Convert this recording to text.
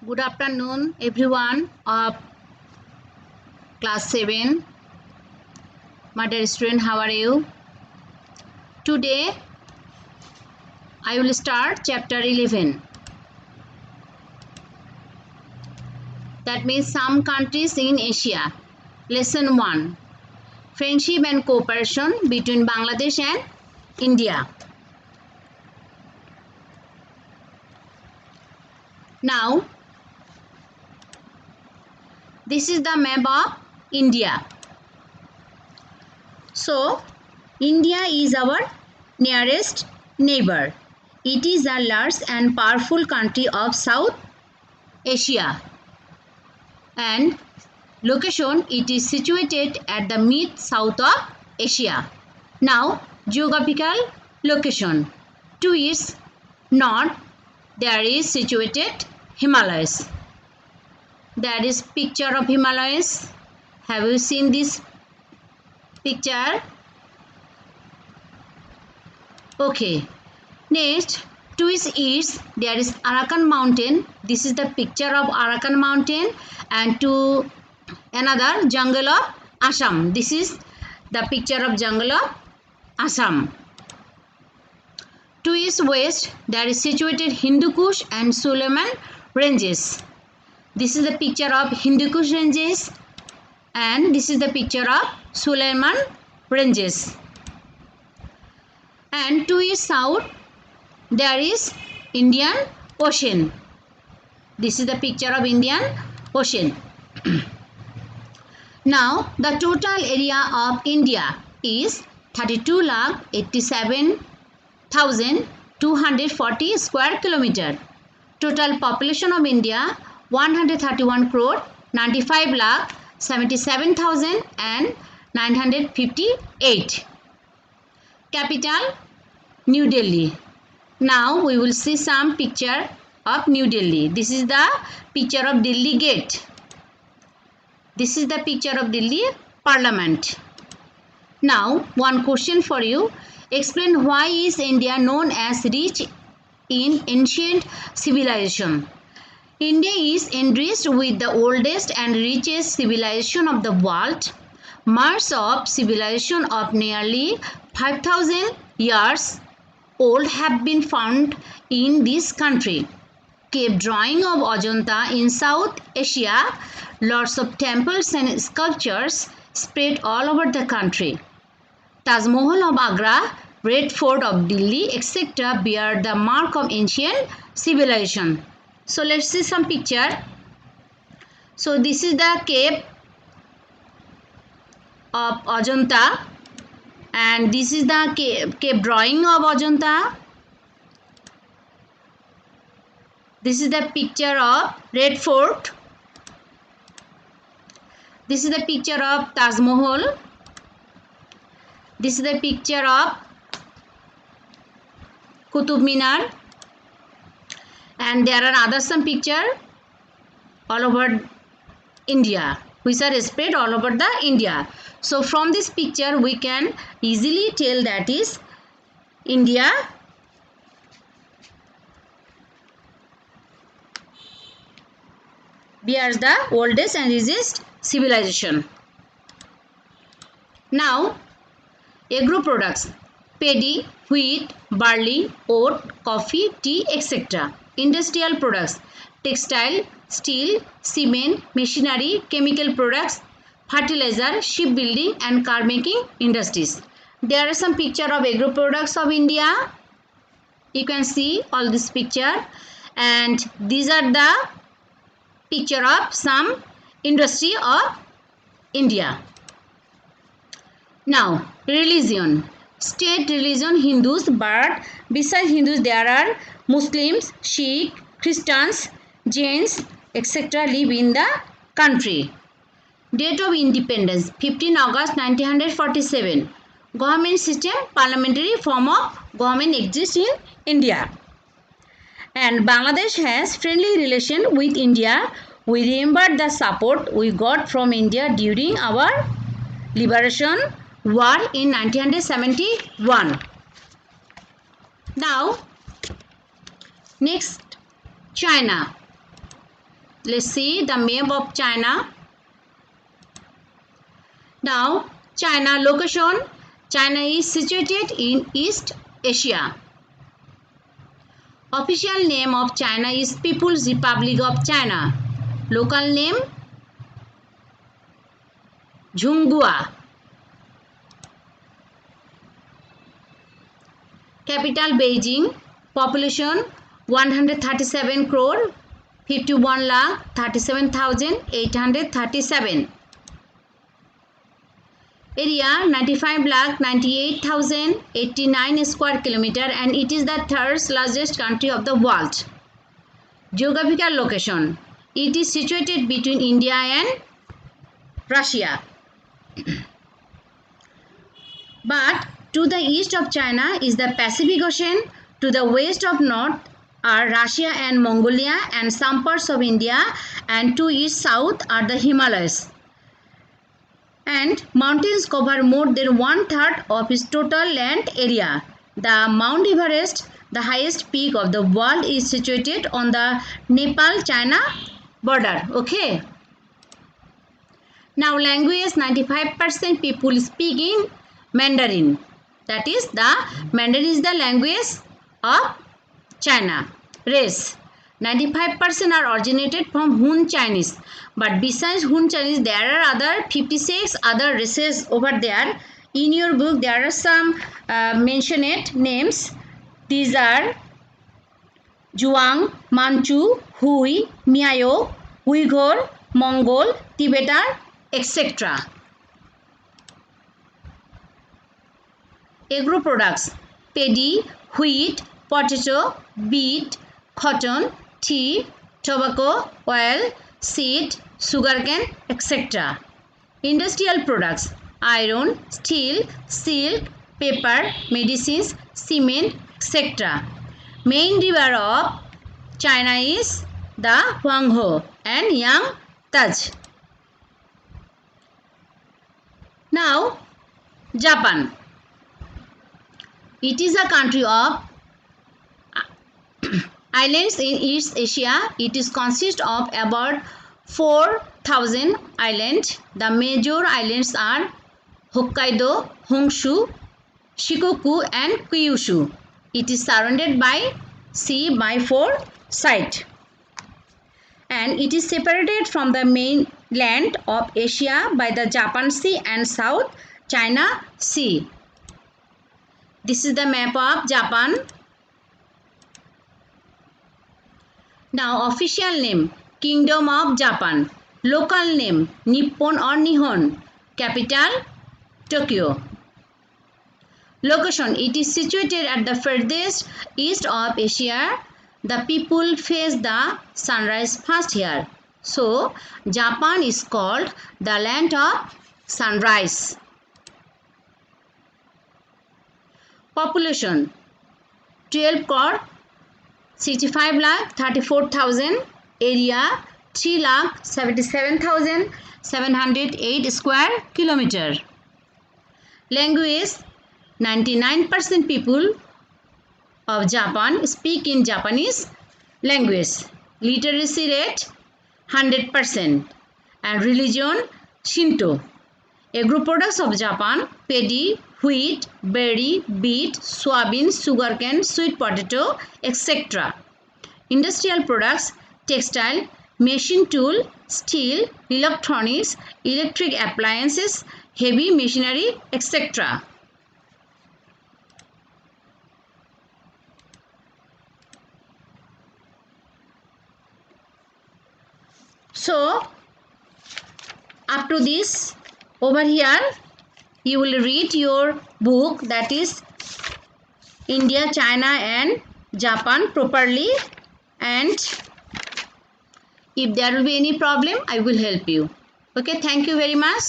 Good afternoon, everyone of class 7. My dear student, how are you? Today, I will start chapter 11. That means some countries in Asia. Lesson 1. Friendship and cooperation between Bangladesh and India. Now, this is the map of India. So, India is our nearest neighbor. It is a large and powerful country of South Asia. And location, it is situated at the mid-south of Asia. Now, geographical location. To its north, there is situated Himalayas. There is picture of Himalayas. Have you seen this picture? Okay. Next, to its east, there is Arakan Mountain. This is the picture of Arakan Mountain. And to another, jungle of Assam. This is the picture of jungle of Assam. To its west, there is situated Hindu Kush and Suleiman ranges. This is the picture of Hindu Kush ranges. And this is the picture of Suleiman ranges. And to its south, there is Indian Ocean. This is the picture of Indian Ocean. Now, the total area of India is 32,87,240 square kilometer. Total population of India 131 crore 95 lakh 77,958. Capital New Delhi. Now we will see some picture of New Delhi. This is the picture of Delhi Gate. This is the picture of Delhi Parliament. Now one question for you. Explain why is India known as rich in ancient civilization. India is enriched with the oldest and richest civilization of the world. Marks of civilization of nearly 5,000 years old have been found in this country. Cave drawing of Ajanta in South Asia, lots of temples and sculptures spread all over the country. Taj Mahal of Agra, Red Fort of Delhi, etc. bear the mark of ancient civilization. So let's see some picture. So this is the cave of Ajanta, and this is the cave drawing of Ajanta. This is the picture of Red Fort. This is the picture of Taj Mahal. This is the picture of Qutub Minar. And there are other some picture all over India, which are spread all over the India. So from this picture we can easily tell that is India bears the oldest and richest civilization. Now, agro products: paddy, wheat, barley, oat, coffee, tea, etc. Industrial products: textile, steel, cement, machinery, chemical products, fertilizer, shipbuilding and car making industries. There are some picture of agro products of India. You can see all this picture, and these are the picture of some industry of India. Now, religion. State religion Hindus, but besides Hindus there are Muslims, Sikh, Christians, Jains, etc. live in the country. Date of independence 15 August 1947. Government system, parliamentary form of government exists in India. And Bangladesh has friendly relation with India. We remember the support we got from India during our liberation war in 1971. Now, next, China. Let's see the map of China. Now, China location. China is situated in East Asia. Official name of China is People's Republic of China. Local name Zhonghua. Capital Beijing. Population 137 crore 51 lakh 37,837. Area 95 lakh 98,089 square kilometer, and it is the third largest country of the world. Geographical location. It is situated between India and Russia. But to the east of China is the Pacific Ocean. To the west of north are Russia and Mongolia and some parts of India, and to east south are the Himalayas. And mountains cover more than 1/3 of its total land area. The Mount Everest, the highest peak of the world, is situated on the Nepal-China border. Okay. Now language, 95% people speak in Mandarin. That is, the Mandarin is the language of China. Race, 95% are originated from Hun Chinese. But besides Hun Chinese, there are other 56 other races over there. In your book, there are some mentioned names. These are Zhuang, Manchu, Hui, Miao, Uyghur, Mongol, Tibetan, etc. Agro products: paddy, wheat, potato, beet, cotton, tea, tobacco, oil, seed, sugarcane, etc. Industrial products: iron, steel, silk, paper, medicines, cement, etc. Main river of China is the Huanghe and Yangtze. Now, Japan. It is a country of islands in East Asia. It is consist of about 4,000 islands. The major islands are Hokkaido, Honshu, Shikoku and Kyushu. It is surrounded by sea by 4 sides, and it is separated from the mainland of Asia by the Japan Sea and South China Sea. This is the map of Japan. Now official name, Kingdom of Japan. Local name, Nippon or Nihon. Capital, Tokyo. Location, it is situated at the furthest east of Asia. The people face the sunrise first here. So, Japan is called the land of sunrise. Population, 12 crore 65 lakh 34,000. Area, 3 lakh 77,708 square kilometer. Language, 99% people of Japan speak in Japanese language. Literacy rate, 100%. And religion, Shinto. Agro products of Japan: paddy, wheat, berry, beet, soybean, sugarcane, sweet potato, etc. Industrial products: textile, machine tool, steel, electronics, electric appliances, heavy machinery, etc. So, up to this, over here, you will read your book, that is India, China and Japan properly, and if there will be any problem, I will help you. Okay, thank you very much.